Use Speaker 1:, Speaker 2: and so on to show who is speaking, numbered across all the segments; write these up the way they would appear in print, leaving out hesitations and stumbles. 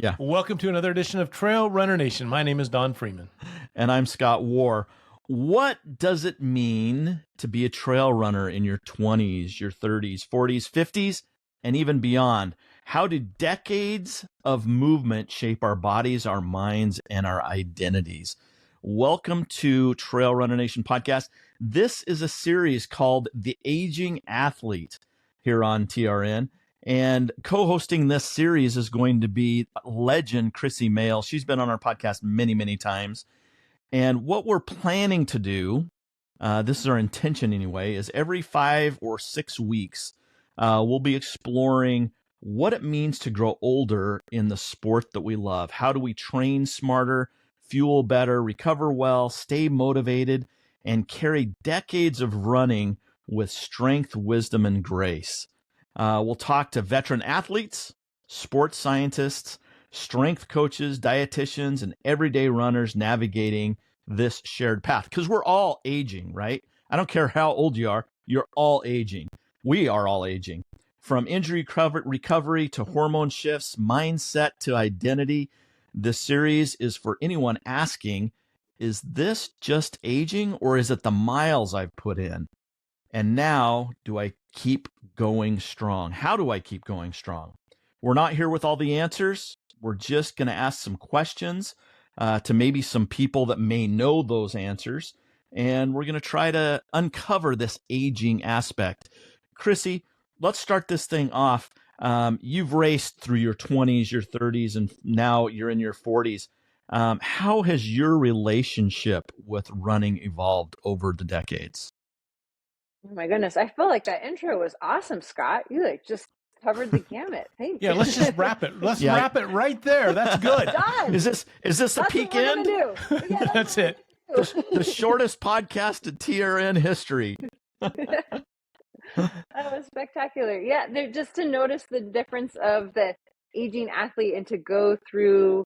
Speaker 1: Yeah.
Speaker 2: Welcome to another edition of Trail Runner Nation. My name is Don Freeman.
Speaker 1: And I'm Scott Warr. What does it mean to be a trail runner in your 20s, your 30s, 40s, 50s, and even beyond? How do decades of movement shape our bodies, our minds, and our identities? Welcome to Trail Runner Nation podcast. This is a series called The Aging Athlete here on TRN. And co-hosting this series is going to be legend Krissy Moehl. She's been on our podcast many, many times. And what we're planning to do, this is our intention anyway, is every 5 or 6 weeks, we'll be exploring what it means to grow older in the sport that we love. How do we train smarter, fuel better, recover well, stay motivated, and carry decades of running with strength, wisdom, and grace? We'll talk to veteran athletes, sports scientists, strength coaches, dietitians, and everyday runners navigating this shared path. Because we're all aging, right? I don't care how old you are, you're all aging. We are all aging. From injury recovery to hormone shifts, mindset to identity, this series is for anyone asking, is this just aging or is it the miles I've put in? And now, do I keep going strong? How do I keep going strong? We're not here with all the answers. We're just going to ask some questions to maybe some people that may know those answers. And we're going to try to uncover this aging aspect. Krissy, let's start this thing off. You've raced through your 20s, your 30s, and now you're in your 40s. How has your relationship with running evolved over the decades?
Speaker 3: Oh my goodness. I feel like that intro was awesome, Scott. You just covered the gamut. Thank you.
Speaker 2: Yeah, let's just wrap it. Let's wrap it right there. That's good.
Speaker 3: Done.
Speaker 1: Is this a peak end?
Speaker 3: Yeah,
Speaker 2: that's it.
Speaker 1: The shortest podcast in TRN history.
Speaker 3: That was spectacular. Yeah, they're just to notice the difference of the aging athlete and to go through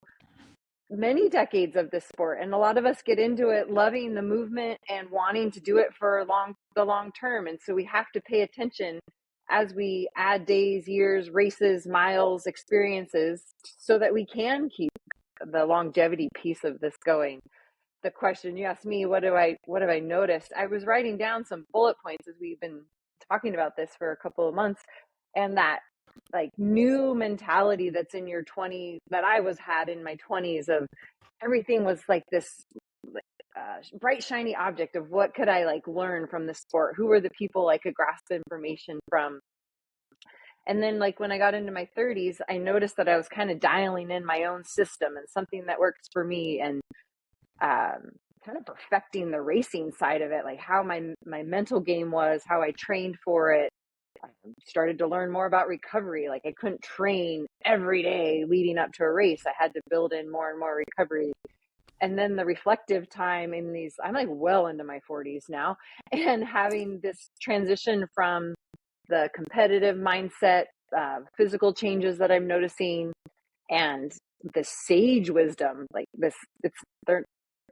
Speaker 3: many decades of this sport. And a lot of us get into it loving the movement and wanting to do it for the long term. And so we have to pay attention as we add days, years, races, miles, experiences, so that we can keep the longevity piece of this going. The question you asked me, what have I noticed? I was writing down some bullet points as we've been talking about this for a couple of months, and that like new mentality that's in your 20s that I had in my 20s of everything was like this bright shiny object of what could I like learn from the sport, who were the people I could grasp information from. And then like when I got into my 30s, I noticed that I was kind of dialing in my own system and something that works for me, and kind of perfecting the racing side of it, like how my mental game was, how I trained for it. I started to learn more about recovery. Like I couldn't train every day leading up to a race. I had to build in more and more recovery. And then the reflective time in these, I'm like well into my 40s now, and having this transition from the competitive mindset, physical changes that I'm noticing, and the sage wisdom, like this,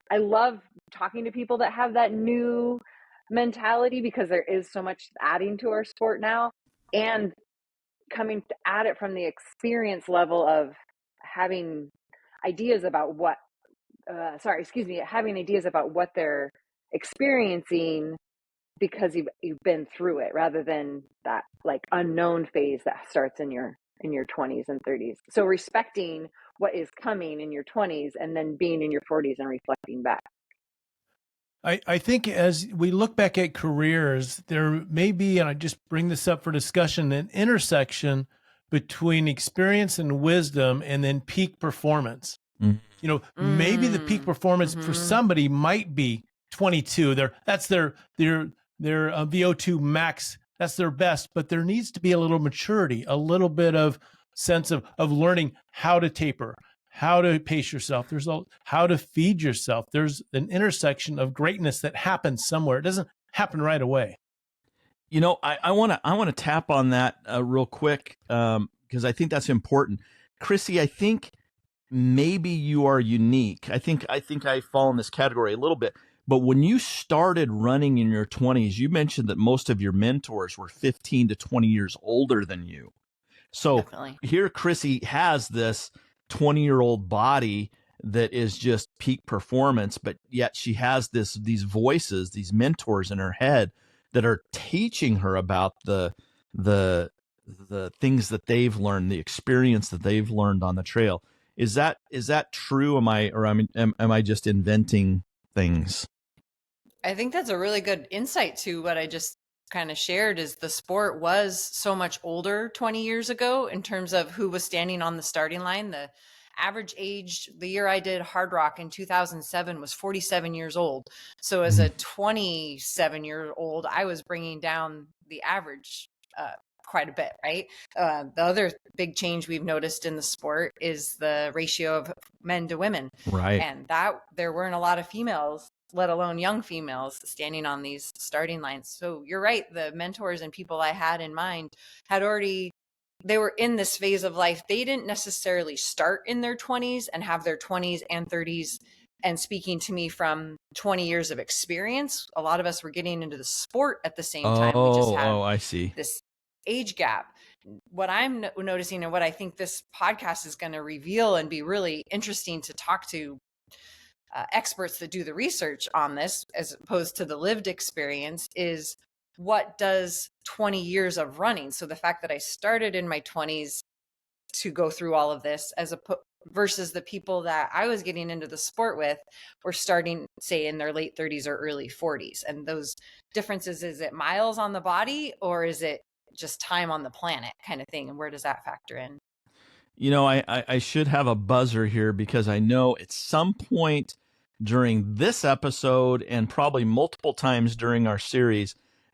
Speaker 3: I love talking to people that have that new mentality, because there is so much adding to our sport now, and coming at it from the experience level of having ideas about having ideas about what they're experiencing because you've been through it, rather than that like unknown phase that starts in your 20s and 30s. So respecting what is coming in your 20s and then being in your 40s and reflecting back.
Speaker 2: I think as we look back at careers, there may be, and I just bring this up for discussion, an intersection between experience and wisdom and then peak performance. Mm. You know, maybe the peak performance for somebody might be 22. That's their VO2 max. That's their best, but there needs to be a little maturity, a little bit of sense of learning how to taper, how to pace yourself. There's how to feed yourself. There's an intersection of greatness that happens somewhere. It doesn't happen right away.
Speaker 1: You know, I want to tap on that real quick because I think that's important. Krissy, I think maybe you are unique. I think I fall in this category a little bit. But when you started running in your 20s, you mentioned that most of your mentors were 15 to 20 years older than you. So Definitely. Here Krissy has this 20-year-old body that is just peak performance, but yet she has these voices, these mentors in her head that are teaching her about the things that they've learned, the experience that they've learned on the trail. Is that true? Am I just inventing things?
Speaker 4: I think that's a really good insight to what I just kind of shared, is the sport was so much older 20 years ago in terms of who was standing on the starting line. The average age, the year I did Hard Rock in 2007, was 47 years old. So as a 27-year-old, I was bringing down the average quite a bit, right? The other big change we've noticed in the sport is the ratio of men to women.
Speaker 1: Right.
Speaker 4: And that there weren't a lot of females, let alone young females, standing on these starting lines. So you're right. The mentors and people I had in mind they were in this phase of life. They didn't necessarily start in their 20s and have their 20s and 30s and speaking to me from 20 years of experience. A lot of us were getting into the sport at the same time. We just had
Speaker 1: I see.
Speaker 4: this age gap. What I'm noticing, and what I think this podcast is going to reveal and be really interesting to talk to experts that do the research on this, as opposed to the lived experience, is what does 20 years of running, so the fact that I started in my 20s to go through all of this, versus the people that I was getting into the sport with were starting, say, in their late 30s or early 40s. And those differences, is it miles on the body, or is it just time on the planet kind of thing? And where does that factor in?
Speaker 1: I should have a buzzer here, because I know at some point during this episode, and probably multiple times during our series,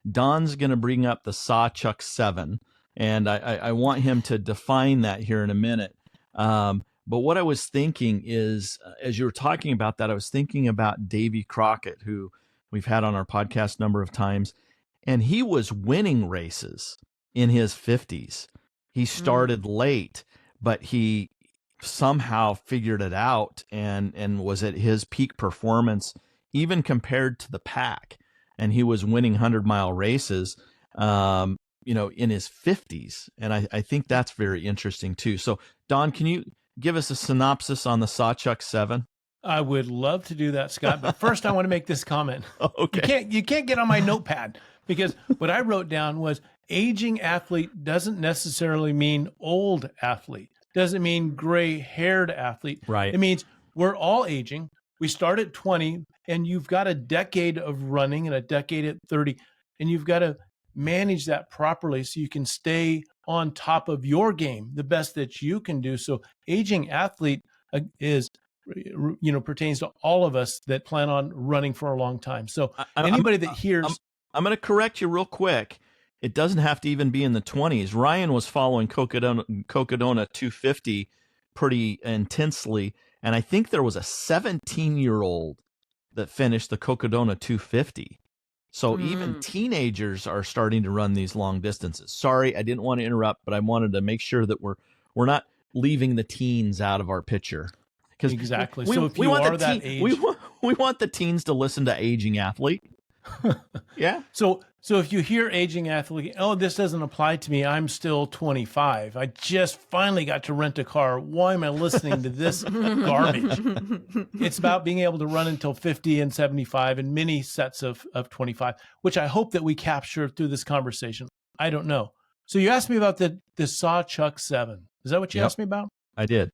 Speaker 1: Don's going to bring up the Sawchuck 7, and I want him to define that here in a minute. But what I was thinking is, as you were talking about that, I was thinking about Davy Crockett, who we've had on our podcast a number of times, and he was winning races in his 50s. He started late, but he somehow figured it out and was at his peak performance, even compared to the pack. And he was winning 100-mile races, in his 50s. And I think that's very interesting too. So, Don, can you give us a synopsis on the Sawchuck 7?
Speaker 2: I would love to do that, Scott. But first, I want to make this comment.
Speaker 1: Okay.
Speaker 2: You can't get on my notepad, because what I wrote down was aging athlete doesn't necessarily mean old athlete. Doesn't mean gray-haired athlete.
Speaker 1: Right.
Speaker 2: It means we're all aging. We start at 20, and you've got a decade of running and a decade at 30, and you've got to manage that properly so you can stay on top of your game, the best that you can do. So aging athlete pertains to all of us that plan on running for a long time. So anybody that hears...
Speaker 1: I'm going to correct you real quick. It doesn't have to even be in the 20s. Ryan was following Cocodona 250 pretty intensely, and I think there was a 17-year-old that finished the Cocodona 250. So even teenagers are starting to run these long distances. Sorry, I didn't want to interrupt, but I wanted to make sure that we're not leaving the teens out of our picture.
Speaker 2: Exactly. So if you are that age,
Speaker 1: we want the teens to listen to Aging Athlete. Yeah.
Speaker 2: So if you hear aging athlete, oh, this doesn't apply to me, I'm still 25. I just finally got to rent a car. Why am I listening to this garbage? It's about being able to run until 50 and 75 and many sets of 25, which I hope that we capture through this conversation. I don't know. So you asked me about the Sawchuck 7. Is that what you asked me about?
Speaker 1: I did.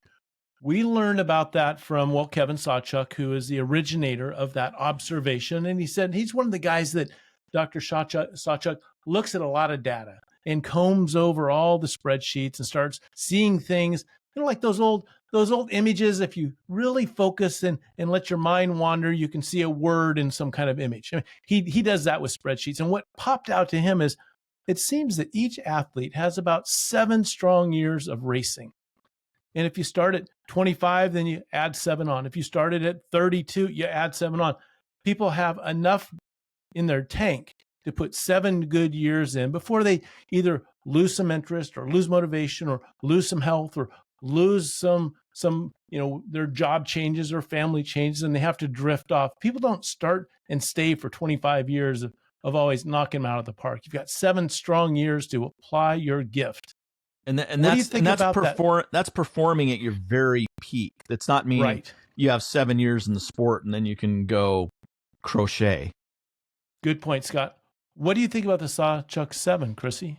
Speaker 2: We learned about that from Kevin Sawchuck, who is the originator of that observation. And he said he's one of the guys that Dr. Sawchuck looks at a lot of data and combs over all the spreadsheets and starts seeing things, like those old images. If you really focus and let your mind wander, you can see a word in some kind of image. I mean, he does that with spreadsheets. And what popped out to him is it seems that each athlete has about 7 strong years of racing. And if you start at 25, then you add 7 on. If you started at 32, you add 7 on. People have enough in their tank to put 7 good years in before they either lose some interest or lose motivation or lose some health or lose some their job changes or family changes, and they have to drift off. People don't start and stay for 25 years of always knocking them out of the park. You've got 7 strong years to apply your gift. What do you think about that?
Speaker 1: That's performing at your very peak. That's not meaning
Speaker 2: Right.
Speaker 1: you have 7 years in the sport and then you can go crochet.
Speaker 2: Good point, Scott. What do you think about the Sawchuck 7, Krissy?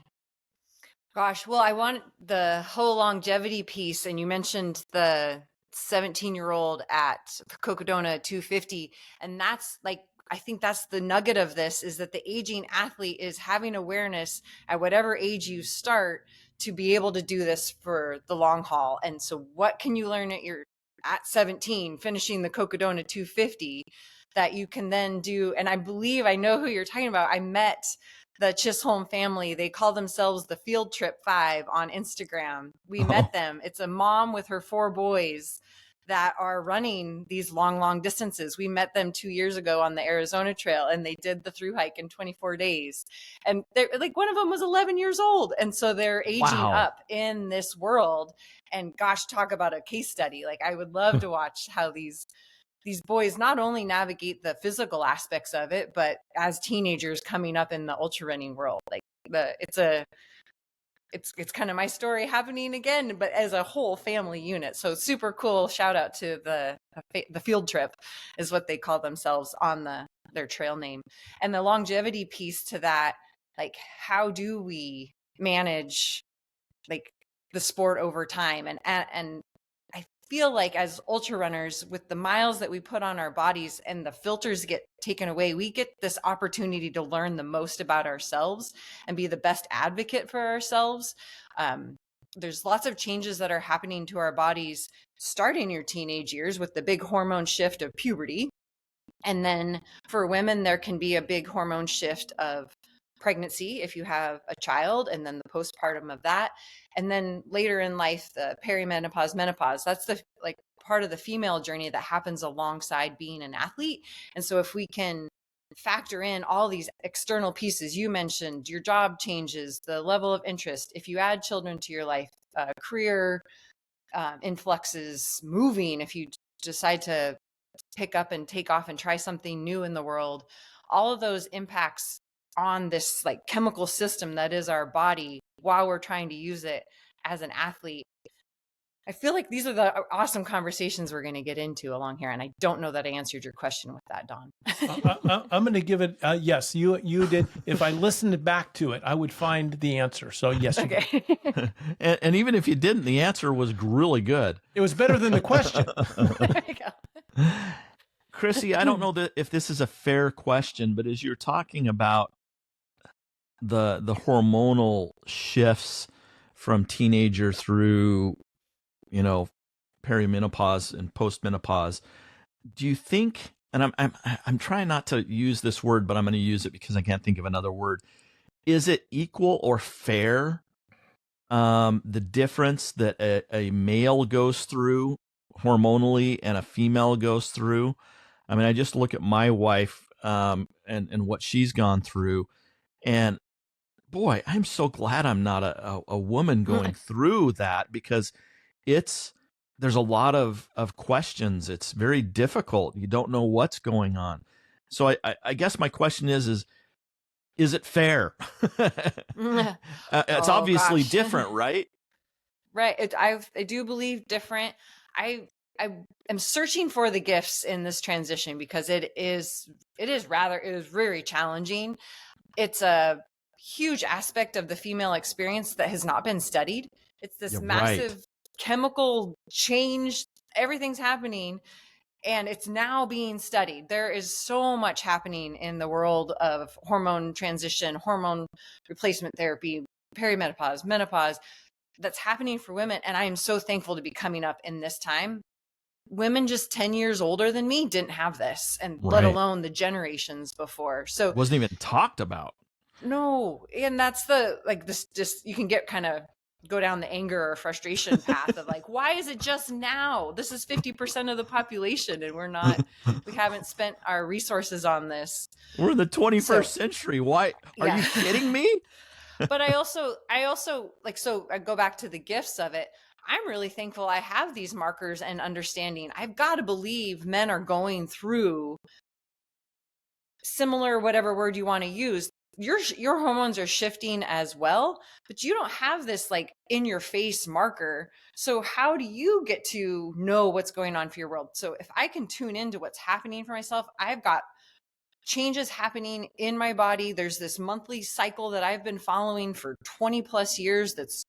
Speaker 4: Gosh, well, I want the whole longevity piece, and you mentioned the 17-year-old at Cocodona 250, and that's like, I think that's the nugget of this, is that the aging athlete is having awareness at whatever age you start to be able to do this for the long haul. And so what can you learn at 17, finishing the Cocodona 250, that you can then do? And I know who you're talking about. I met the Chisholm family. They call themselves the Field Trip 5 on Instagram. We met them. It's a mom with her 4 boys that are running these long distances. We met them 2 years ago on the Arizona Trail, and they did the through hike in 24 days. And they're like, one of them was 11 years old. And so they're aging up in this world. And gosh, talk about a case study. Like, I would love to watch how these boys not only navigate the physical aspects of it, but as teenagers coming up in the ultra running world. Like, it's kind of my story happening again, but as a whole family unit. So super cool. Shout out to the Field Trip is what they call themselves on their trail name. And the longevity piece to that, like, how do we manage like the sport over time? And I feel like as ultra runners, with the miles that we put on our bodies and the filters get taken away, we get this opportunity to learn the most about ourselves and be the best advocate for ourselves. There's lots of changes that are happening to our bodies starting your teenage years with the big hormone shift of puberty. And then for women, there can be a big hormone shift of pregnancy if you have a child, and then the postpartum of that. And then later in life, the perimenopause, menopause, that's the like part of the female journey that happens alongside being an athlete. And so if we can factor in all these external pieces, you mentioned your job changes, the level of interest, if you add children to your life, career influxes, moving, if you decide to pick up and take off and try something new in the world, all of those impacts on this like chemical system that is our body while we're trying to use it as an athlete. I feel like these are the awesome conversations we're going to get into along here. And I don't know that I answered your question with that, Don.
Speaker 2: I'm going to give it, yes, you did. If I listened back to it, I would find the answer. So yes, you
Speaker 4: Okay.
Speaker 1: and even if you didn't, the answer was really good.
Speaker 2: It was better than the question.
Speaker 4: There you go.
Speaker 1: Krissy, I don't know if this is a fair question, but as you're talking about the hormonal shifts from teenager through, perimenopause and postmenopause, do you think, and I'm trying not to use this word, but I'm going to use it because I can't think of another word. Is it equal or fair, the difference that a male goes through hormonally and a female goes through? I mean, I just look at my wife and what she's gone through, and boy, I'm so glad I'm not a woman going through that, because there's a lot of questions. It's very difficult. You don't know what's going on. So I guess my question is it fair? It's obviously different, right?
Speaker 4: Right. I do believe different. I am searching for the gifts in this transition because it is very challenging. It's a huge aspect of the female experience that has not been studied. It's this massive chemical change. Everything's happening, and it's now being studied. There is so much happening in the world of hormone transition, hormone replacement therapy, perimenopause, menopause, that's happening for women. And I am so thankful to be coming up in this time. Women just 10 years older than me didn't have this, and let alone the generations before. So
Speaker 1: it wasn't even talked about.
Speaker 4: No. And that's just, you can get kind of go down the anger or frustration path of like, why is it just now? This is 50% of the population, and we haven't spent our resources on this.
Speaker 1: We're in the 21st century. Why? Are you kidding me?
Speaker 4: But I also like, so I go back to the gifts of it. I'm really thankful I have these markers and understanding. I've got to believe men are going through similar, whatever word you want to use, your hormones are shifting as well, but you don't have this like in your face marker. So how do you get to know what's going on for your world? So if I can tune into what's happening for myself, I've got changes happening in my body. There's this monthly cycle that I've been following for 20 plus years that's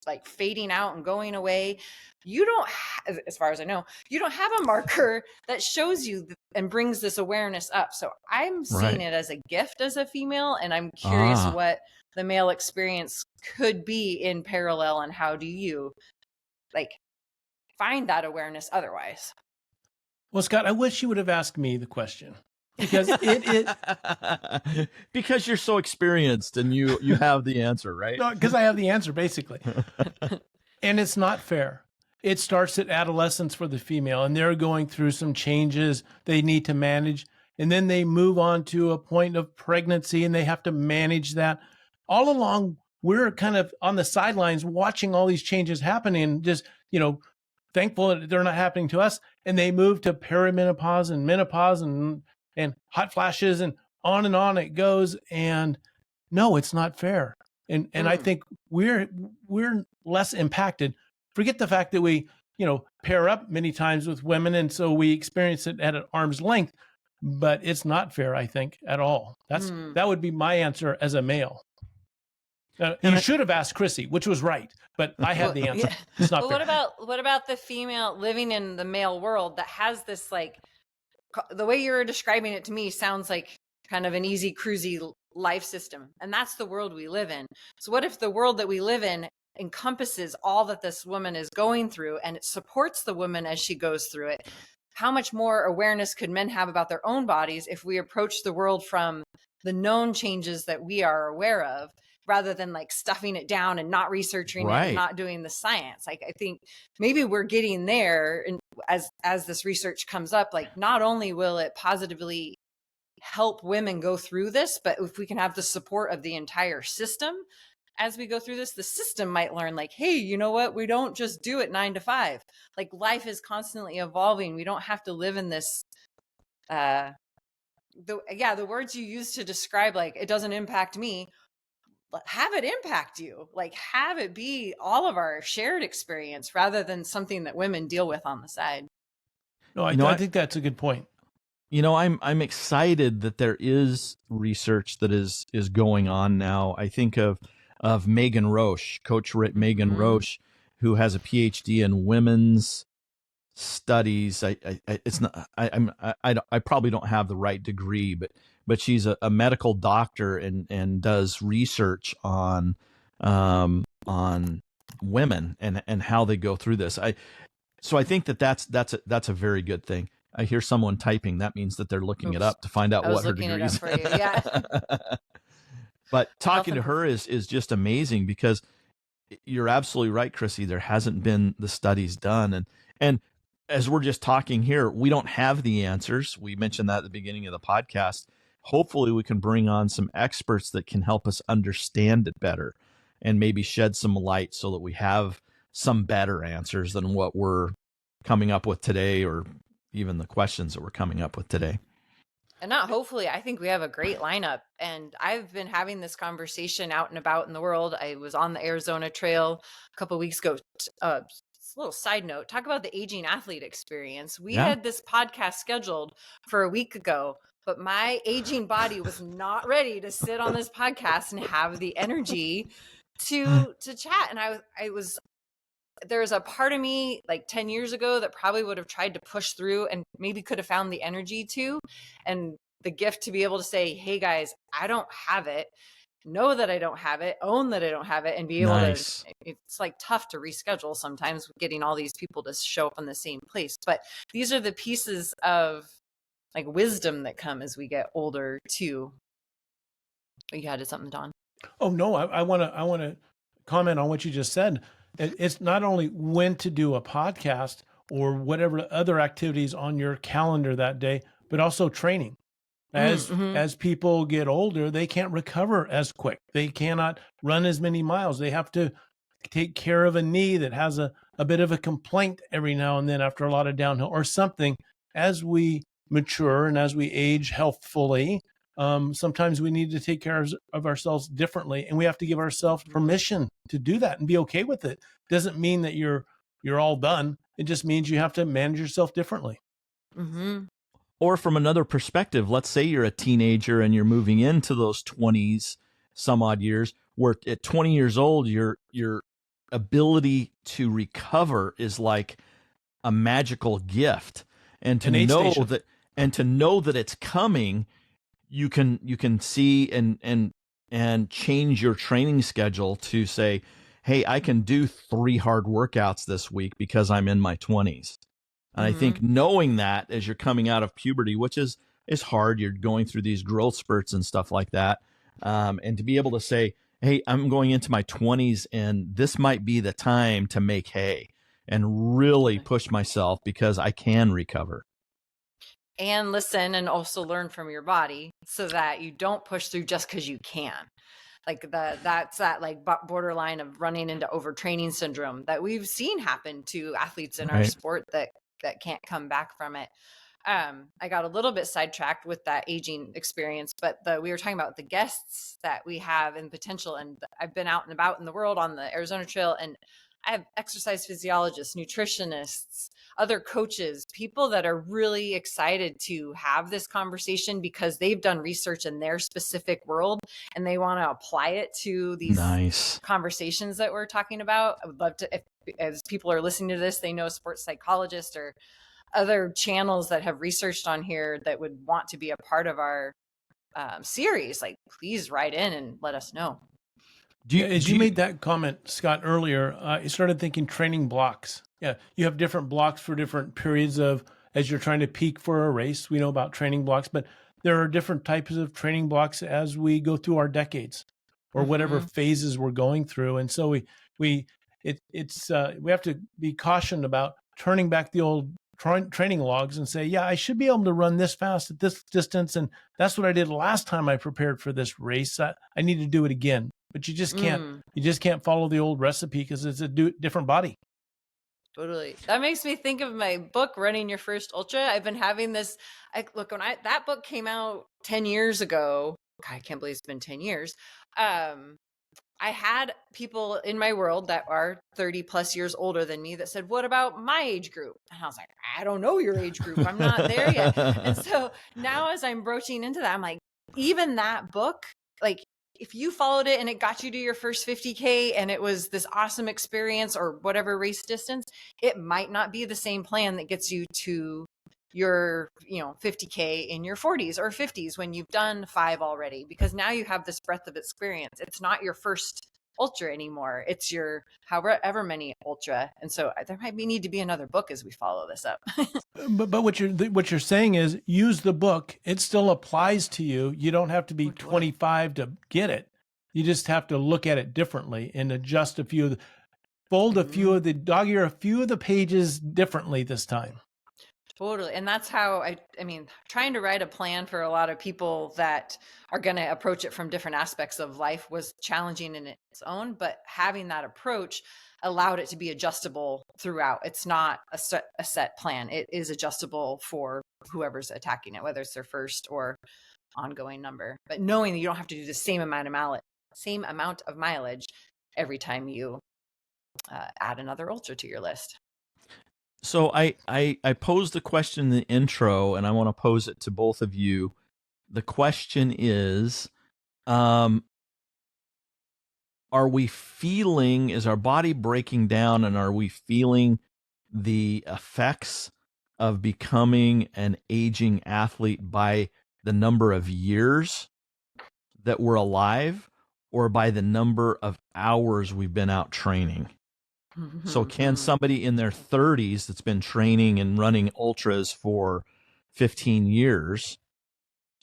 Speaker 4: like fading out and going away. You don't have, as far as I know, you don't have a marker that shows you and brings this awareness up. So I'm seeing it as a gift as a female, and I'm curious what the male experience could be in parallel, and how do you like find that awareness otherwise?
Speaker 2: Well, Scott, I wish you would have asked me the question, because
Speaker 1: because you're so experienced and you have the answer, right?
Speaker 2: No, because I have the answer basically. And it's not fair. It starts at adolescence for the female, and they're going through some changes they need to manage, and then they move on to a point of pregnancy and they have to manage that. All along, we're kind of on the sidelines watching all these changes happening, just, thankful that they're not happening to us. And they move to perimenopause and menopause and hot flashes and on it goes. And no, it's not fair. And I think we're less impacted. Forget the fact that we, pair up many times with women, and so we experience it at an arm's length, but it's not fair, I think, at all. That would be my answer as a male. You should have asked Krissy, which was right, but I have the answer. It's not fair.
Speaker 4: What about the female living in the male world that has this, like, the way you're describing it to me sounds like kind of an easy cruisy life system, and that's the world we live in. So what if the world that we live in encompasses all that this woman is going through, and it supports the woman as she goes through it? How much more awareness could men have about their own bodies if we approach the world from the known changes that we are aware of, rather than like stuffing it down and not researching it and not doing the science? Like, I think maybe we're getting there, and as this research comes up, like, not only will it positively help women go through this, but if we can have the support of the entire system as we go through this, the system might learn, like, hey, you know what? We don't just do it 9 to 5. Like, life is constantly evolving. We don't have to live in this, the words you use to describe, like, it doesn't impact me. Have it impact you. Like, have it be all of our shared experience rather than something that women deal with on the side.
Speaker 2: No, I think that's a good point.
Speaker 1: I'm excited that there is research that is going on now. I think of Megan Roche, Coach Megan Roche, who has a PhD in women's studies. I probably don't have the right degree, but she's a medical doctor and does research on women and how they go through this. So I think that's a very good thing. I hear someone typing. That means that they're looking it up to find out what her degree is.
Speaker 4: Yeah.
Speaker 1: But talking to her is just amazing, because you're absolutely right, Krissy. There hasn't been the studies done. And as we're just talking here, we don't have the answers. We mentioned that at the beginning of the podcast. Hopefully we can bring on some experts that can help us understand it better and maybe shed some light so that we have some better answers than what we're coming up with today, or even the questions that we're coming up with today.
Speaker 4: And not hopefully, I think we have a great lineup. And I've been having this conversation out and about in the world. I was on the Arizona Trail a couple of weeks ago. A little side note, talk about the aging athlete experience. We had this podcast scheduled for a week ago, but my aging body was not ready to sit on this podcast and have the energy to chat. And there's a part of me like 10 years ago that probably would have tried to push through and maybe could have found the energy to, and the gift to be able to say, hey guys, I don't have it. Know that I don't have it, own that I don't have it, and be able to, it's like tough to reschedule sometimes getting all these people to show up in the same place. But these are the pieces of like wisdom that come as we get older too. You had something, Don?
Speaker 2: Oh no, I want to comment on what you just said. It's not only when to do a podcast or whatever other activities on your calendar that day, but also training. As people get older, they can't recover as quick. They cannot run as many miles. They have to take care of a knee that has a bit of a complaint every now and then after a lot of downhill or something. As we mature and as we age healthfully, Sometimes we need to take care of ourselves differently, and we have to give ourselves permission to do that and be okay with it. Doesn't mean that you're all done. It just means you have to manage yourself differently.
Speaker 4: Mm-hmm.
Speaker 1: Or from another perspective, let's say you're a teenager and you're moving into those 20s, some odd years, where at 20 years old, your ability to recover is like a magical gift. And to know that it's coming, you can see and change your training schedule to say, hey, I can do 3 hard workouts this week because I'm in my 20s. And I think knowing that as you're coming out of puberty, which is hard, you're going through these growth spurts and stuff like that. And to be able to say, hey, I'm going into my 20s and this might be the time to make hay and really push myself because I can recover.
Speaker 4: And listen and also learn from your body so that you don't push through just because you can. Like that's that like borderline of running into overtraining syndrome that we've seen happen to athletes in our sport that can't come back from it. I got a little bit sidetracked with that aging experience, but we were talking about the guests that we have in potential. And I've been out and about in the world on the Arizona Trail, and I have exercise physiologists, nutritionists, other coaches, people that are really excited to have this conversation because they've done research in their specific world and they want to apply it to these conversations that we're talking about. I would love to, if as people are listening to this, they know a sports psychologist or other channels that have researched on here that would want to be a part of our series, like please write in and let us know.
Speaker 2: As you made that comment, Scott, earlier, I started thinking training blocks. Yeah, you have different blocks for different periods of, as you're trying to peak for a race. We know about training blocks, but there are different types of training blocks as we go through our decades or whatever phases we're going through. And so we have to be cautioned about turning back the old training logs and say, yeah, I should be able to run this fast at this distance. And that's what I did last time I prepared for this race. I need to do it again. But you just can't follow the old recipe because it's a different body.
Speaker 4: Totally. That makes me think of my book, Running Your First Ultra. I've been having this, when that book came out 10 years ago, God, I can't believe it's been 10 years. I had people in my world that are 30 plus years older than me that said, what about my age group? And I was like, I don't know your age group. I'm not there yet. And so now as I'm broaching into that, I'm like, even that book, like if you followed it and it got you to your first 50K and it was this awesome experience or whatever race distance, it might not be the same plan that gets you to your 50K in your 40s or 50s when you've done 5 already, because now you have this breadth of experience. It's not your first ultra anymore. It's your however many ultra. And so there might need to be another book as we follow this up.
Speaker 2: But what you're saying is use the book. It still applies to you. You don't have to be 25 to get it. You just have to look at it differently and adjust a few dog-ear a few of the pages differently this time.
Speaker 4: Totally. And that's how trying to write a plan for a lot of people that are going to approach it from different aspects of life was challenging in its own, but having that approach allowed it to be adjustable throughout. It's not a set plan. It is adjustable for whoever's attacking it, whether it's their first or ongoing number, but knowing that you don't have to do the same amount of mileage every time you add another ultra to your list.
Speaker 1: So I posed the question in the intro, and I want to pose it to both of you. The question is, is our body breaking down, and are we feeling the effects of becoming an aging athlete by the number of years that we're alive or by the number of hours we've been out training? So can somebody in their 30s that's been training and running ultras for 15 years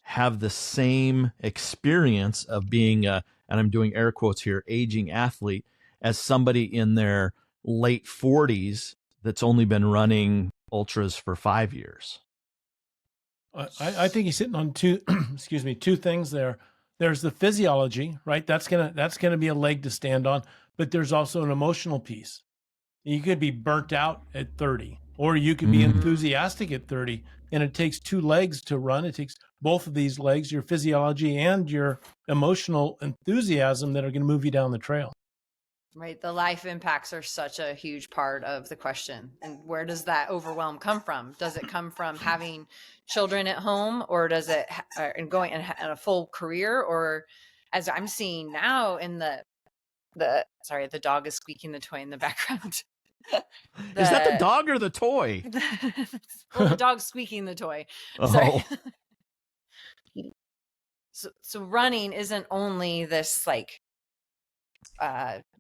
Speaker 1: have the same experience of being and I'm doing air quotes here, aging athlete as somebody in their late 40s that's only been running ultras for 5 years?
Speaker 2: I think he's hitting on two things there. There's the physiology, right? That's gonna be a leg to stand on, but there's also an emotional piece. You could be burnt out at 30. Or you could be enthusiastic at 30, and it takes two legs to run. It takes both of these legs, your physiology and your emotional enthusiasm, that are going to move you down the trail.
Speaker 4: Right. The life impacts are such a huge part of the question. And where does that overwhelm come from? Does it come from having children at home, or does it and going in a full career? Or, as I'm seeing now in the dog is squeaking the toy in the background.
Speaker 1: Is that the dog or the toy?
Speaker 4: Well, the dog's squeaking the toy.
Speaker 1: Oh.
Speaker 4: Sorry. So running isn't only this like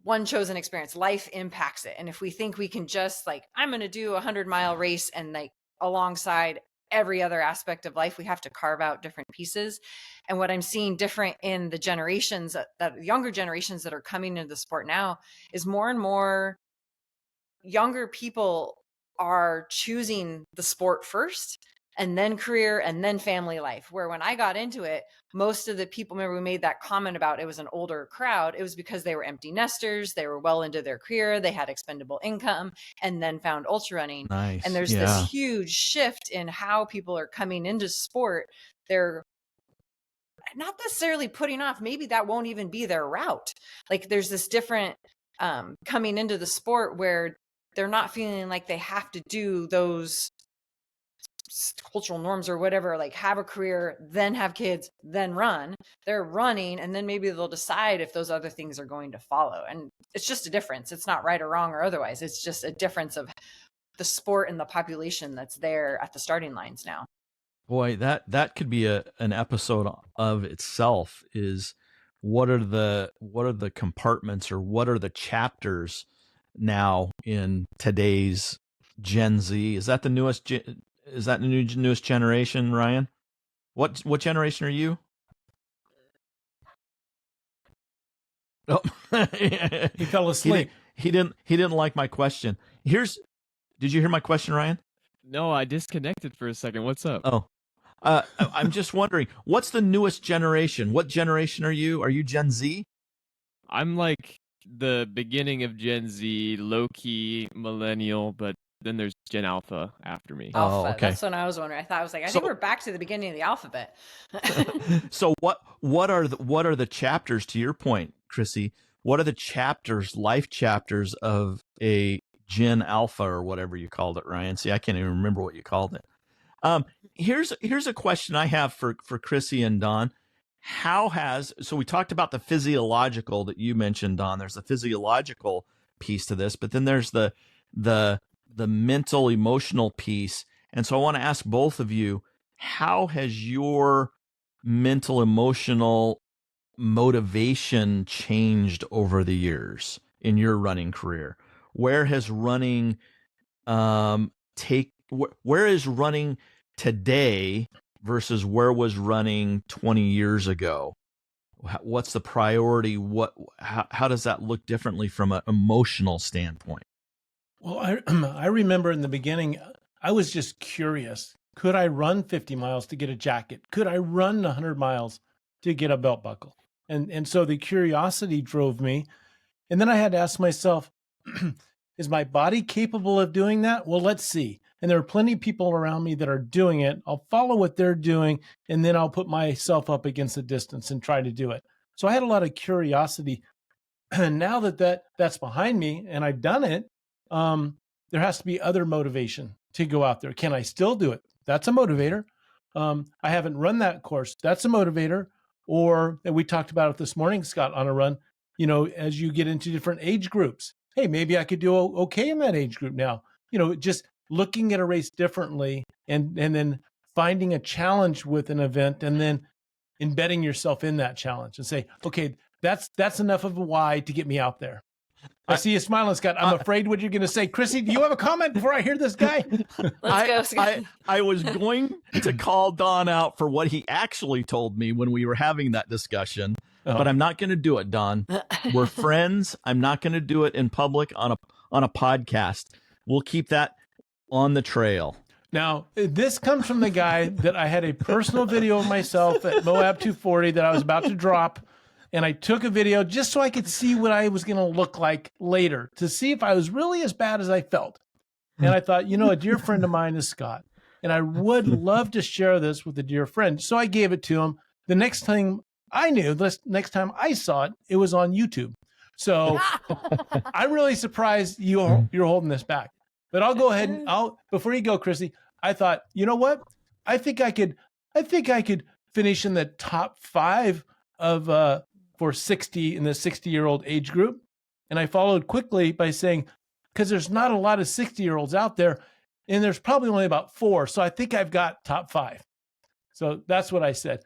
Speaker 4: one chosen experience. Life impacts it. And if we think we can just like, I'm going to do a 100-mile race and like alongside every other aspect of life, we have to carve out different pieces. And what I'm seeing different in the generations, that younger generations that are coming into the sport now, is more and more younger people are choosing the sport first, and then career, and then family life. Where when I got into it, most of the people, remember we made that comment about it was an older crowd. It was because they were empty nesters. They were well into their career. They had expendable income, and then found ultra running.
Speaker 1: Nice.
Speaker 4: And there's this huge shift in how people are coming into sport. They're not necessarily putting off. Maybe that won't even be their route. Like there's this different coming into the sport where they're not feeling like they have to do those cultural norms or whatever, like have a career, then have kids, then run. They're running, and then maybe they'll decide if those other things are going to follow. And it's just a difference. It's not right or wrong or otherwise. It's just a difference of the sport and the population that's there at the starting lines now.
Speaker 1: Boy, that could be an episode of itself. Is what are the compartments, or what are the chapters now in today's Gen Z? Is that the newest? Is that the newest generation, Ryan? What generation are you? Oh,
Speaker 2: he fell asleep.
Speaker 1: He didn't like my question. Did you hear my question, Ryan?
Speaker 5: No, I disconnected for a second. What's up?
Speaker 1: Oh, I'm just wondering, what's the newest generation? What generation are you? Are you Gen Z?
Speaker 5: I'm like the beginning of Gen Z, low-key millennial, but then there's Gen Alpha after me.
Speaker 4: Alpha.
Speaker 1: Oh, okay.
Speaker 4: That's what I was wondering. I think we're back to the beginning of the alphabet.
Speaker 1: So what are the chapters, to your point, Krissy? What are the chapters, life chapters of a Gen Alpha, or whatever you called it, Ryan? See, I can't even remember what you called it. Here's a question I have for Krissy and Don. So we talked about the physiological that you mentioned, Don. There's the physiological piece to this, but then there's the mental, emotional piece. And so I want to ask both of you, how has your mental, emotional motivation changed over the years in your running career? Where has running where is running today versus where was running 20 years ago? What's the priority? How does that look differently from an emotional standpoint?
Speaker 2: Well, I remember in the beginning, I was just curious. Could I run 50 miles to get a jacket? Could I run 100 miles to get a belt buckle? And so the curiosity drove me. And then I had to ask myself, is my body capable of doing that? Well, let's see. And there are plenty of people around me that are doing it. I'll follow what they're doing, and then I'll put myself up against the distance and try to do it. So I had a lot of curiosity. And now that's behind me and I've done it, there has to be other motivation to go out there. Can I still do it? That's a motivator. I haven't run that course. That's a motivator. Or we talked about it this morning, Scott, on a run, as you get into different age groups, hey, maybe I could do okay in that age group now. Just looking at a race differently, and then finding a challenge with an event, and then embedding yourself in that challenge and say, okay, that's enough of a why to get me out there. I see you smiling, Scott. I'm afraid what you're going to say. Krissy, do you have a comment before I hear this guy?
Speaker 4: Let's go, Scott.
Speaker 1: I was going to call Don out for what he actually told me when we were having that discussion, but I'm not going to do it, Don. We're friends. I'm not going to do it in public on a podcast. We'll keep that on the trail.
Speaker 2: Now, this comes from the guy that I had a personal video of myself at Moab 240 that I was about to drop. And I took a video just so I could see what I was going to look like later, to see if I was really as bad as I felt. And I thought, a dear friend of mine is Scott, and I would love to share this with a dear friend. So I gave it to him. The next time I knew, the next time I saw it, it was on YouTube. So I'm really surprised you're holding this back. But I'll go ahead and before you go, Krissy, I thought, you know what? I think I could finish in the top 5 of for 60 in the 60-year-old age group. And I followed quickly by saying, because there's not a lot of 60-year-olds out there, and there's probably only about 4. So I think I've got top 5. So that's what I said.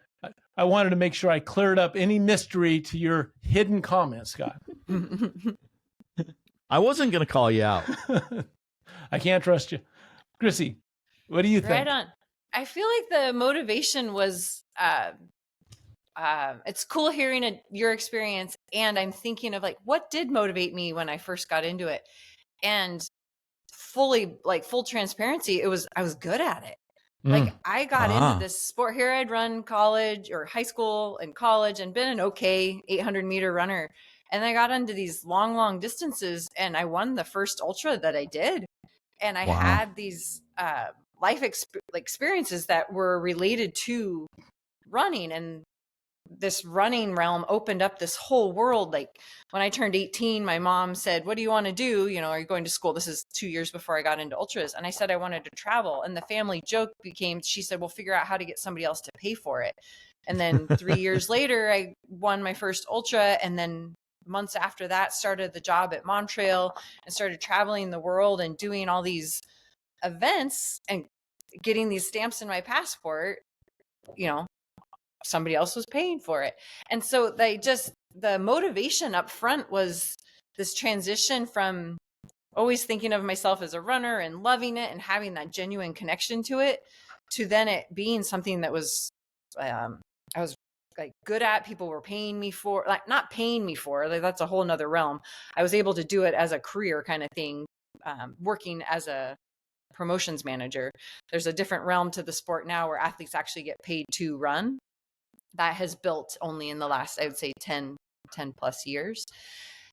Speaker 2: I wanted to make sure I cleared up any mystery to your hidden comments, Scott.
Speaker 1: I wasn't going to call you out.
Speaker 2: I can't trust you. Krissy, what do you think?
Speaker 4: Right on. I feel like the motivation was, it's cool hearing your experience. And I'm thinking of what did motivate me when I first got into it? And full transparency, I was good at it. I got into this sport here. I'd run college or high school and college and been an okay 800-meter runner. And I got into these long distances, and I won the first ultra that I did. And I had these life experiences that were related to running, and this running realm opened up this whole world. Like when I turned 18, my mom said, "What do you want to do? Are you going to school?" This is 2 years before I got into ultras. And I said I wanted to travel. And the family joke became, she said, "We'll figure out how to get somebody else to pay for it." And then 3 years later, I won my first ultra. And then months after that, started the job at Montreal and started traveling the world and doing all these events and getting these stamps in my passport. Somebody else was paying for it. And so the motivation up front was this transition from always thinking of myself as a runner and loving it and having that genuine connection to it, to then it being something that was, I was good at. People were paying me for, not paying me for, that's a whole nother realm. I was able to do it as a career kind of thing, working as a promotions manager. There's a different realm to the sport now where athletes actually get paid to run. That has built only in the last, I would say 10 plus years.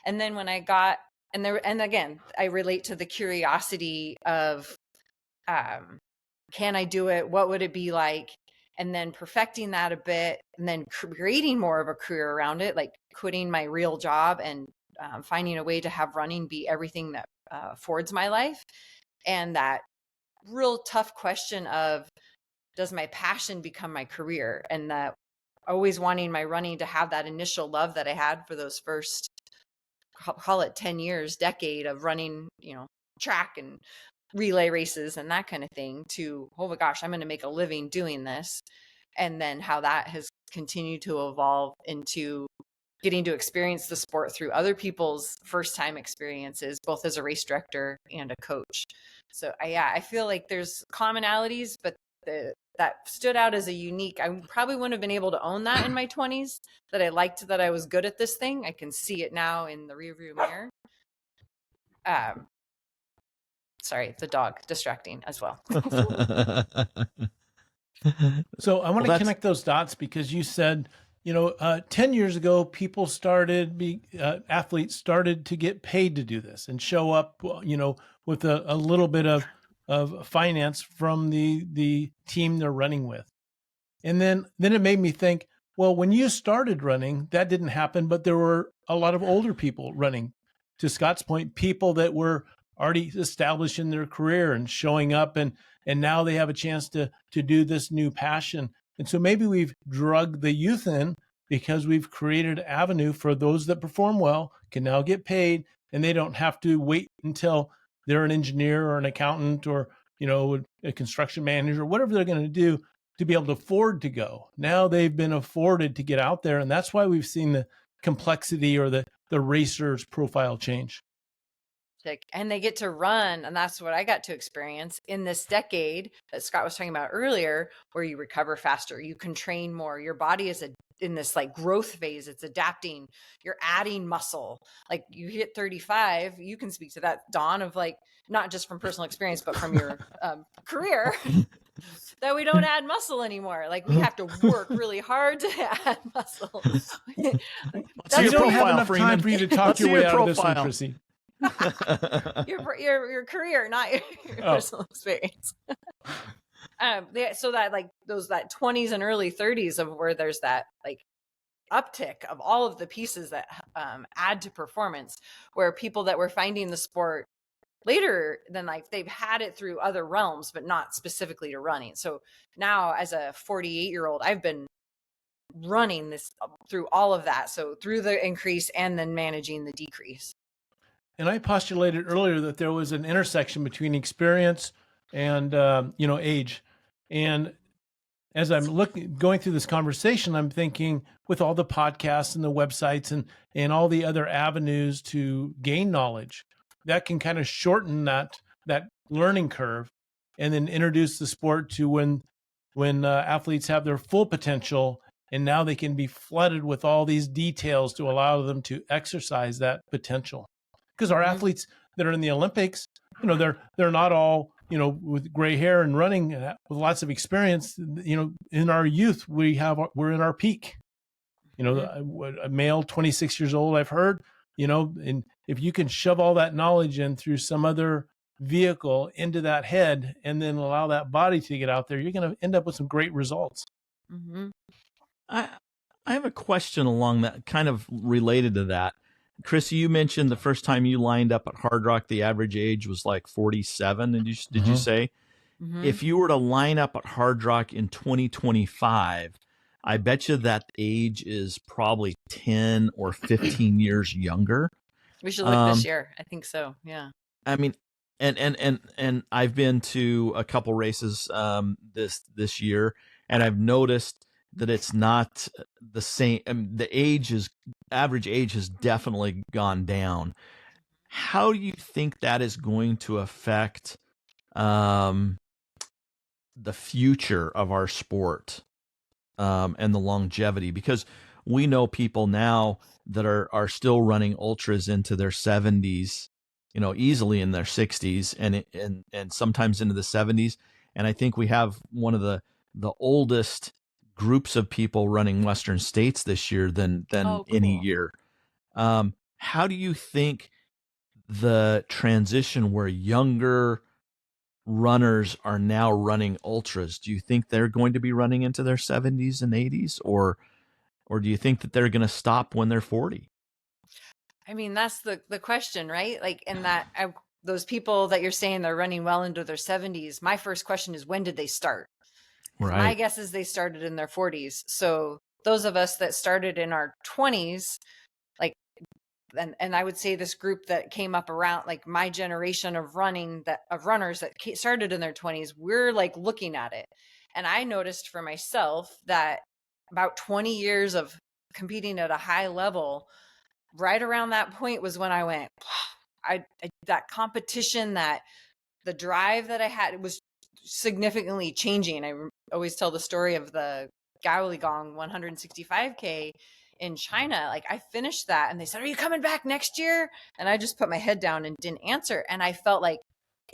Speaker 4: And then when I got, and again, I relate to the curiosity of, can I do it? What would it be like? And then perfecting that a bit, and then creating more of a career around it, like quitting my real job and finding a way to have running be everything that affords my life. And that real tough question of, does my passion become my career? And that always wanting my running to have that initial love that I had for those first, call it 10 years, decade of running, track and relay races and that kind of thing, to, oh my gosh, I'm going to make a living doing this. And then how that has continued to evolve into getting to experience the sport through other people's first time experiences, both as a race director and a coach. So I feel like there's commonalities, but that stood out as a unique, I probably wouldn't have been able to own that in my 20s, that I liked that I was good at this thing. I can see it now in the rearview mirror. Sorry, the dog distracting as well.
Speaker 2: So I want to connect those dots, because you said, 10 years ago, people athletes started to get paid to do this and show up, with a little bit of finance from the team they're running with. And then it made me think, well, when you started running, that didn't happen, but there were a lot of older people running. To Scott's point, people that were already established in their career and showing up, and now they have a chance to do this new passion. And so maybe we've drugged the youth in, because we've created an avenue for those that perform well can now get paid, and they don't have to wait until they're an engineer or an accountant or, a construction manager, whatever they're going to do to be able to afford to go. Now they've been afforded to get out there. And that's why we've seen the complexity or the racer's profile change.
Speaker 4: And they get to run. And that's what I got to experience in this decade that Scott was talking about earlier, where you recover faster, you can train more. Your body is in this growth phase. It's adapting. You're adding muscle. Like you hit 35, you can speak to that, Dawn, of not just from personal experience, but from your career, that we don't add muscle anymore. We have to work really hard to add muscle.
Speaker 2: You don't have enough time for you to talk your way out of this one, Krissy.
Speaker 4: Your career, not your personal experience. So that like that 20s and early 30s of where there's that like uptick of all of the pieces that add to performance, where people that were finding the sport later than like they've had it through other realms, but not specifically to running. So now as a 48-year-old, I've been running this through all of that. So through the increase and then managing the decrease.
Speaker 2: And I postulated earlier that there was an intersection between experience and age. And as I'm going through this conversation, I'm thinking with all the podcasts and the websites and all the other avenues to gain knowledge, that can kind of shorten that learning curve, and then introduce the sport to when athletes have their full potential, and now they can be flooded with all these details to allow them to exercise that potential. Because our athletes that are in the Olympics, they're not all, with gray hair and running with lots of experience. In our youth, we're in our peak. A male 26 years old, I've heard, and if you can shove all that knowledge in through some other vehicle into that head and then allow that body to get out there, you're going to end up with some great results.
Speaker 4: Mm-hmm.
Speaker 1: I have a question along that, kind of related to that. Krissy, you mentioned the first time you lined up at Hard Rock, the average age was like 47. Did you say?
Speaker 4: Mm-hmm.
Speaker 1: If you were to line up at Hard Rock in 2025, I bet you that age is probably 10 or 15 years younger.
Speaker 4: We should look this year. I think so. Yeah.
Speaker 1: I mean, and I've been to a couple races this year, and I've noticed that it's not the same. The average age has definitely gone down. How do you think that is going to affect the future of our sport and the longevity? Because we know people now that are still running ultras into their 70s, easily in their 60s and sometimes into the 70s. And I think we have one of the oldest groups of people running Western States this year than
Speaker 4: cool.
Speaker 1: any year. How do you think the transition where younger runners are now running ultras, do you think they're going to be running into their 70s and 80s, or do you think that they're going to stop when they're 40?
Speaker 4: I mean, that's the question, right? Like, in that those people that you're saying they're running well into their 70s, my first question is, when did they start?
Speaker 1: Right.
Speaker 4: My guess is they started in their 40s. So those of us that started in our 20s, like, and I would say this group that came up around like my generation of runners that started in their 20s, we're like looking at it. And I noticed for myself that about 20 years of competing at a high level, right around that point was when I went, that competition, that the drive that I had was significantly changing. I always tell the story of the Gaoligong 165K in China. Like, I finished that and they said, "Are you coming back next year?" And I just put my head down and didn't answer. And I felt like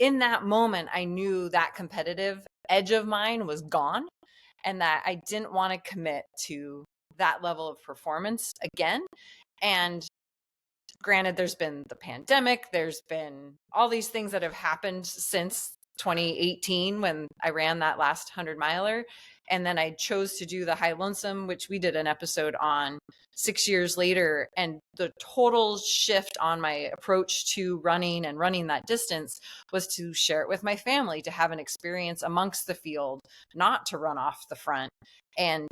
Speaker 4: in that moment, I knew that competitive edge of mine was gone and that I didn't want to commit to that level of performance again. And granted, there's been the pandemic, there's been all these things that have happened since 2018 when I ran that last 100-miler. And then I chose to do the High Lonesome, which we did an episode on 6 years later. And the total shift on my approach to running and running that distance was to share it with my family, to have an experience amongst the field, not to run off the front. And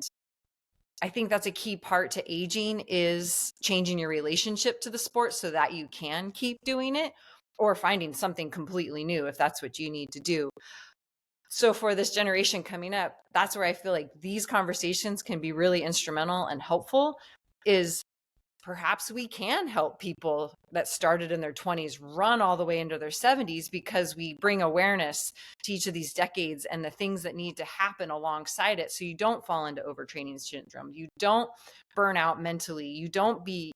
Speaker 4: I think that's a key part to aging, is changing your relationship to the sport so that you can keep doing it, or finding something completely new if that's what you need to do. So for this generation coming up, that's where I feel like these conversations can be really instrumental and helpful, is perhaps we can help people that started in their 20s run all the way into their 70s, because we bring awareness to each of these decades and the things that need to happen alongside it. So you don't fall into overtraining syndrome. You don't burn out mentally.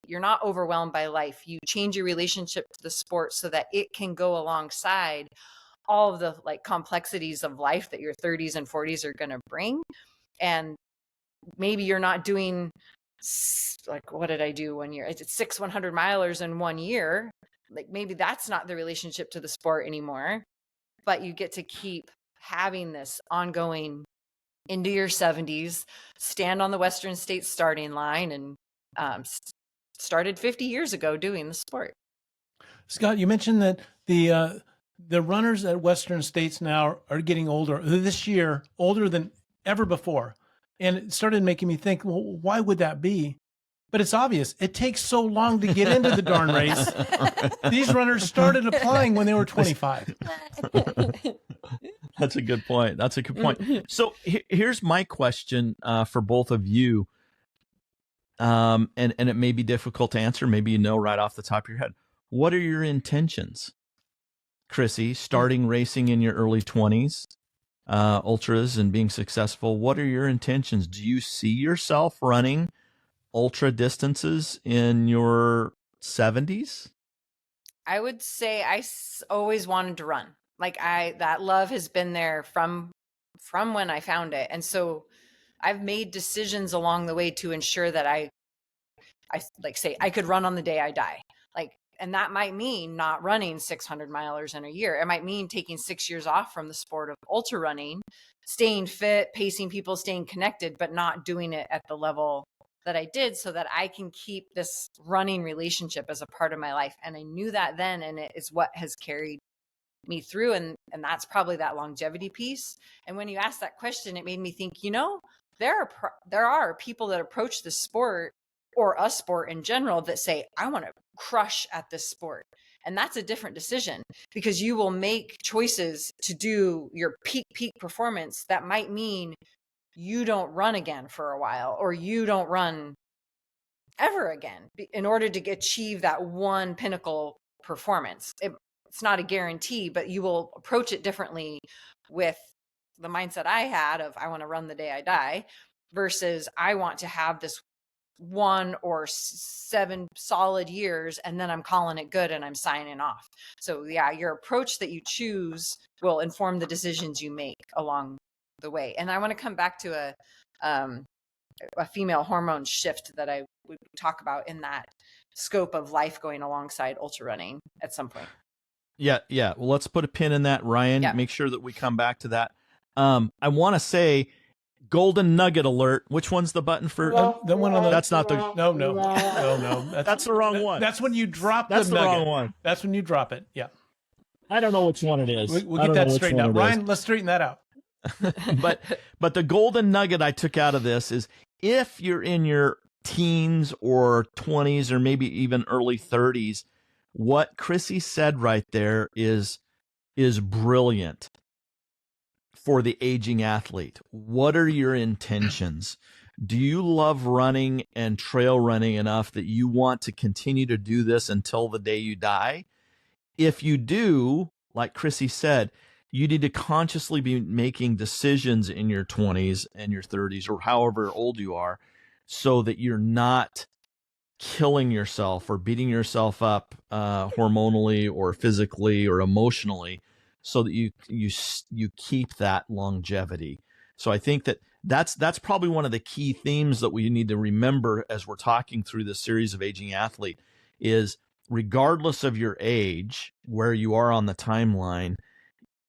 Speaker 4: You're not overwhelmed by life. You change your relationship to the sport so that it can go alongside all of the like complexities of life that your 30s and 40s are going to bring. And maybe you're not doing, like, what did I do 1 year? It's 6 100-milers in 1 year. like maybe that's not the relationship to the sport anymore, but you get to keep having this ongoing into your 70s, stand on the Western States starting line, and started 50 years ago doing the sport.
Speaker 2: Scott, you mentioned that the runners at Western States now are getting older this year, older than ever before. And it started making me think, well, why would that be? But it's obvious. It takes so long to get into the darn race. These runners started applying when they were 25.
Speaker 1: That's a good point. That's a good point. So here's my question for both of you. And it may be difficult to answer. Maybe you know right off the top of your head. What are your intentions, Krissy, starting racing in your early 20s, ultras and being successful? What are your intentions? Do you see yourself running ultra distances in your 70s?
Speaker 4: I would say I always wanted to run. Like that love has been there from when I found it. And so I've made decisions along the way to ensure that I like say I could run on the day I die. Like, and that might mean not running 600 milers in a year. It might mean taking 6 years off from the sport of ultra running, staying fit, pacing people, staying connected, but not doing it at the level that I did, so that I can keep this running relationship as a part of my life. And I knew that then, and it is what has carried me through. And that's probably that longevity piece. And when you asked that question, it made me think, there are people that approach the sport or a sport in general that say, I want to crush at this sport. And that's a different decision, because you will make choices to do your peak performance that might mean you don't run again for a while, or you don't run ever again in order to achieve that one pinnacle performance. It's not a guarantee, but you will approach it differently with the mindset I had of I want to run the day I die versus I want to have this 1 or 7 solid years and then I'm calling it good and I'm signing off. So yeah, your approach that you choose will inform the decisions you make along the way. And I want to come back to a female hormone shift that I would talk about in that scope of life going alongside ultra running at some point.
Speaker 1: Yeah. Well, let's put a pin in that, Ryan.
Speaker 4: Yeah.
Speaker 1: Make sure that we come back to that. I want to say golden nugget alert. Which one's the button for?
Speaker 2: The one on the,
Speaker 1: that's not the.
Speaker 2: No.
Speaker 1: That's the wrong one.
Speaker 2: That's when you drop
Speaker 1: That's
Speaker 2: the
Speaker 1: the
Speaker 2: nugget.
Speaker 1: wrong one.
Speaker 2: That's when you drop it. Yeah.
Speaker 1: I don't know which one it is.
Speaker 2: We'll get that straightened out. Ryan, let's straighten that out.
Speaker 1: But the golden nugget I took out of this is, if you're in your teens or 20s or maybe even early 30s, what Krissy said right there is brilliant for the aging athlete. What are your intentions? Do you love running and trail running enough that you want to continue to do this until the day you die? If you do, like Krissy said, you need to consciously be making decisions in your 20s and your 30s or however old you are, so that you're not killing yourself or beating yourself up hormonally or physically or emotionally, so that you keep that longevity. So I think that's probably one of the key themes that we need to remember as we're talking through this series of Aging Athlete is, regardless of your age, where you are on the timeline,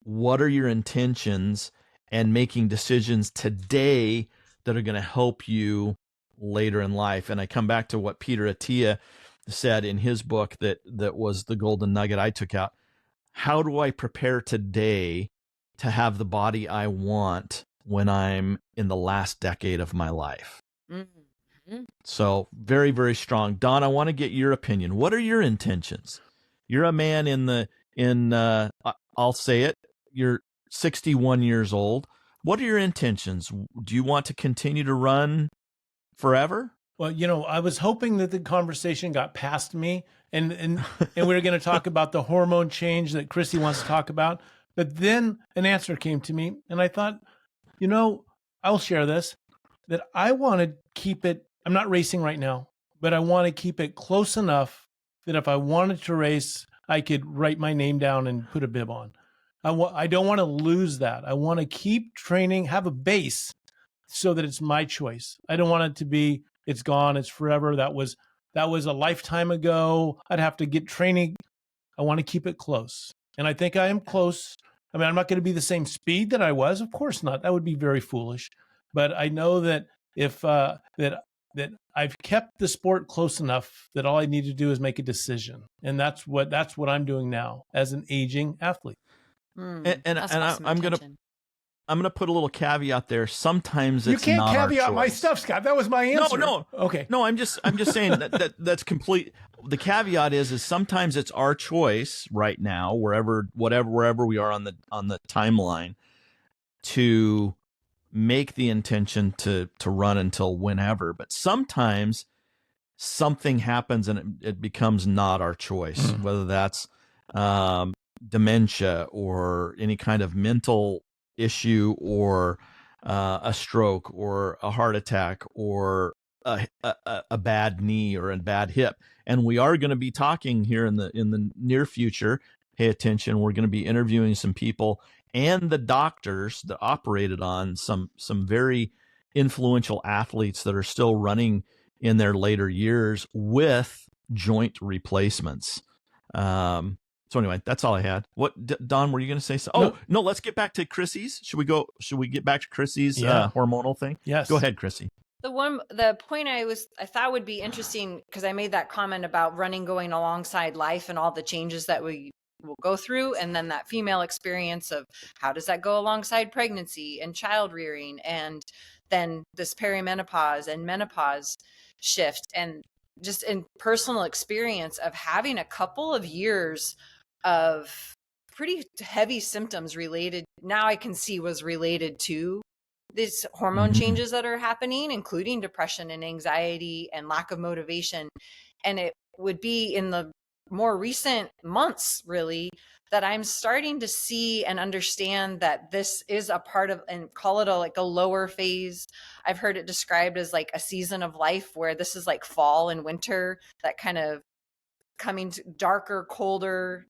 Speaker 1: what are your intentions, and making decisions today that are going to help you later in life. And I come back to what Peter Attia said in his book that was the golden nugget I took out. How do I prepare today to have the body I want when I'm in the last decade of my life? Mm-hmm. So very, very strong. Don, I want to get your opinion. What are your intentions? You're a man I'll say it, you're 61 years old. What are your intentions? Do you want to continue to run forever?
Speaker 2: Well, I was hoping that the conversation got past me and we were going to talk about the hormone change that Krissy wants to talk about. But then an answer came to me and I thought, I'll share this, that I want to keep it. I'm not racing right now, but I want to keep it close enough that if I wanted to race, I could write my name down and put a bib on. I don't want to lose that. I want to keep training, have a base so that it's my choice. I don't want it to be, it's gone, it's forever. That was a lifetime ago. I'd have to get training I want to keep it close. And I think I am close. I mean, I'm not going to be the same speed that I was. Of course not. That would be very foolish. But I know that if that I've kept the sport close enough that all I need to do is make a decision. And that's what I'm doing now as an aging athlete.
Speaker 1: I'm gonna put a little caveat there. Sometimes it's
Speaker 2: you can't
Speaker 1: not
Speaker 2: caveat
Speaker 1: our choice.
Speaker 2: my stuff, Scott. That was my answer.
Speaker 1: No.
Speaker 2: Okay.
Speaker 1: No, I'm just saying that's complete. The caveat is sometimes it's our choice right now, wherever we are on the timeline, to make the intention to run until whenever. But sometimes something happens and it becomes not our choice, whether that's dementia or any kind of mental issue or a stroke or a heart attack or a bad knee or a bad hip. And we are going to be talking here in the near future. Pay attention. We're going to be interviewing some people and the doctors that operated on some very influential athletes that are still running in their later years with joint replacements. So anyway, that's all I had. What, Don, were you going to say something? No, let's get back to Krissy's. Should we get back to Krissy's hormonal thing?
Speaker 2: Yes.
Speaker 1: Go ahead, Krissy.
Speaker 4: The point I thought would be interesting, because I made that comment about running going alongside life and all the changes that we will go through, and then that female experience of how does that go alongside pregnancy and child rearing, and then this perimenopause and menopause shift, and just in personal experience of having a couple of years of pretty heavy symptoms related, now I can see was related to these hormone changes that are happening, including depression and anxiety and lack of motivation. And it would be in the more recent months, really, that I'm starting to see and understand that this is a part of, and call it a lower phase. I've heard it described as like a season of life where this is like fall and winter, that kind of coming to darker, colder,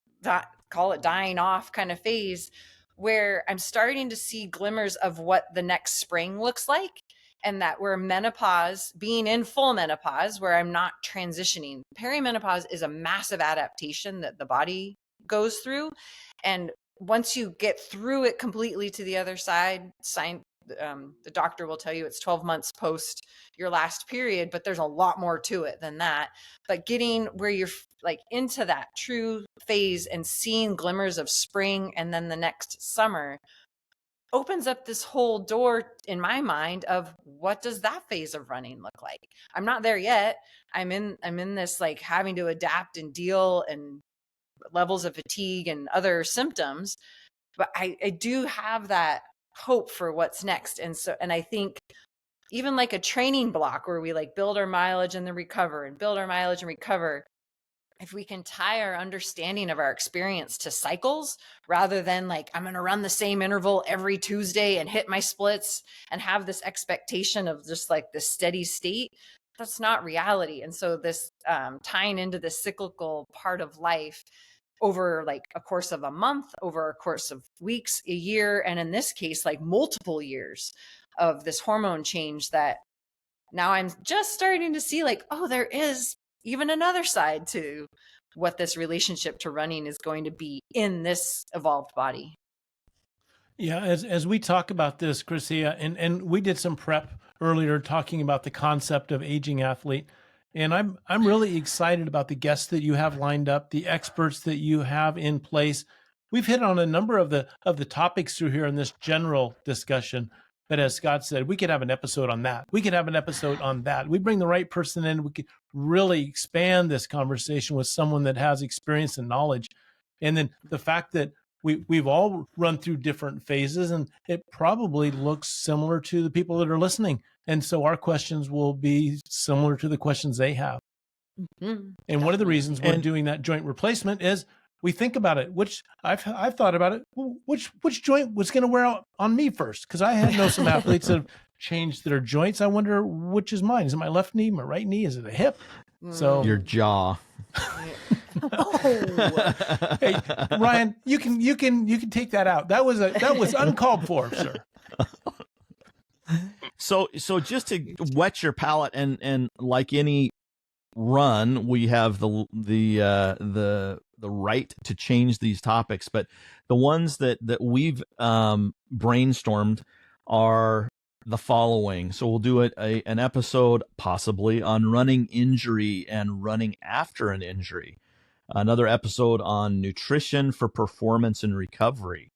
Speaker 4: call it dying off kind of phase, where I'm starting to see glimmers of what the next spring looks like. And that we're menopause, being in full menopause, where I'm not transitioning. Perimenopause is a massive adaptation that the body goes through. And once you get through it completely to the other side, the doctor will tell you it's 12 months post your last period, but there's a lot more to it than that. But getting where you're like into that true phase and seeing glimmers of spring and then the next summer opens up this whole door in my mind of what does that phase of running look like? I'm not there yet. I'm in this like having to adapt and deal and levels of fatigue and other symptoms, but I do have that hope for what's next. And I think even like a training block where we like build our mileage and then recover and build our mileage and recover, if we can tie our understanding of our experience to cycles rather than like, I'm going to run the same interval every Tuesday and hit my splits and have this expectation of just like this steady state, that's not reality. And so this tying into the cyclical part of life over like a course of a month, over a course of weeks, a year, and in this case, like multiple years of this hormone change, that now I'm just starting to see like, oh, there is even another side to what this relationship to running is going to be in this evolved body.
Speaker 2: Yeah, as we talk about this, Krissy, and we did some prep earlier talking about the concept of aging athlete, and I'm really excited about the guests that you have lined up, the experts that you have in place. We've hit on a number of the topics through here in this general discussion. But as Scott said, we could have an episode on that. We could have an episode on that. We bring the right person in. We could really expand this conversation with someone that has experience and knowledge. And then the fact that we've all run through different phases, and it probably looks similar to the people that are listening. And so our questions will be similar to the questions they have. Mm-hmm. And one of the reasons we're doing that joint replacement is we think about it, which I've thought about it. Which joint was going to wear out on me first? Because I know some athletes that have changed their joints. I wonder which is mine. Is it my left knee, my right knee? Is it a hip? So
Speaker 1: your jaw.
Speaker 2: Hey, Ryan, you can take that out. That was uncalled for, sir.
Speaker 1: So just to whet your palate, and like any run, we have the the right to change these topics, but the ones that we've brainstormed are the following. So we'll do an episode possibly on running injury and running after an injury. Another episode on nutrition for performance and recovery.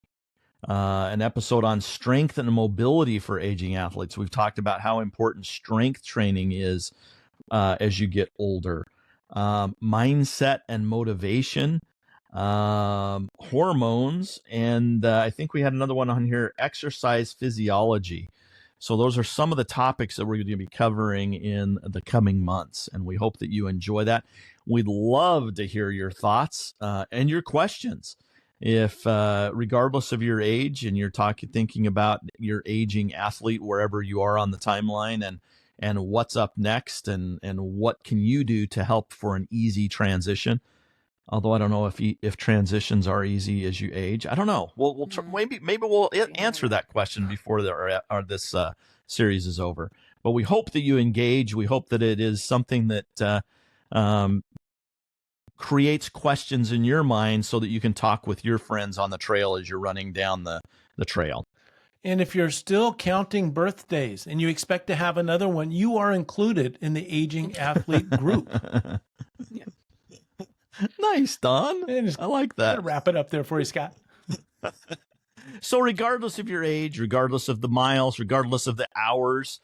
Speaker 1: An episode on strength and mobility for aging athletes. We've talked about how important strength training is as you get older. Mindset and motivation, hormones, and I think we had another one on here, exercise physiology. So those are some of the topics that we're going to be covering in the coming months, and we hope that you enjoy that. We'd love to hear your thoughts and your questions. If regardless of your age and you're thinking about your aging athlete wherever you are on the timeline, and what's up next, and what can you do to help for an easy transition. Although I don't know if transitions are easy as you age. I don't know. We'll maybe we'll answer that question before this series is over. But we hope that you engage. We hope that it is something that creates questions in your mind so that you can talk with your friends on the trail as you're running down the trail.
Speaker 2: And if you're still counting birthdays and you expect to have another one, you are included in the aging athlete group.
Speaker 4: Yeah.
Speaker 2: Nice, Don.
Speaker 1: I like that.
Speaker 2: Wrap it up there for you, Scott.
Speaker 1: So regardless of your age, regardless of the miles, regardless of the hours,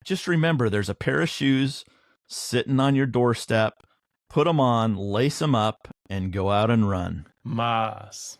Speaker 1: just remember there's a pair of shoes sitting on your doorstep. Put them on, lace them up, and go out and run.
Speaker 2: Mas.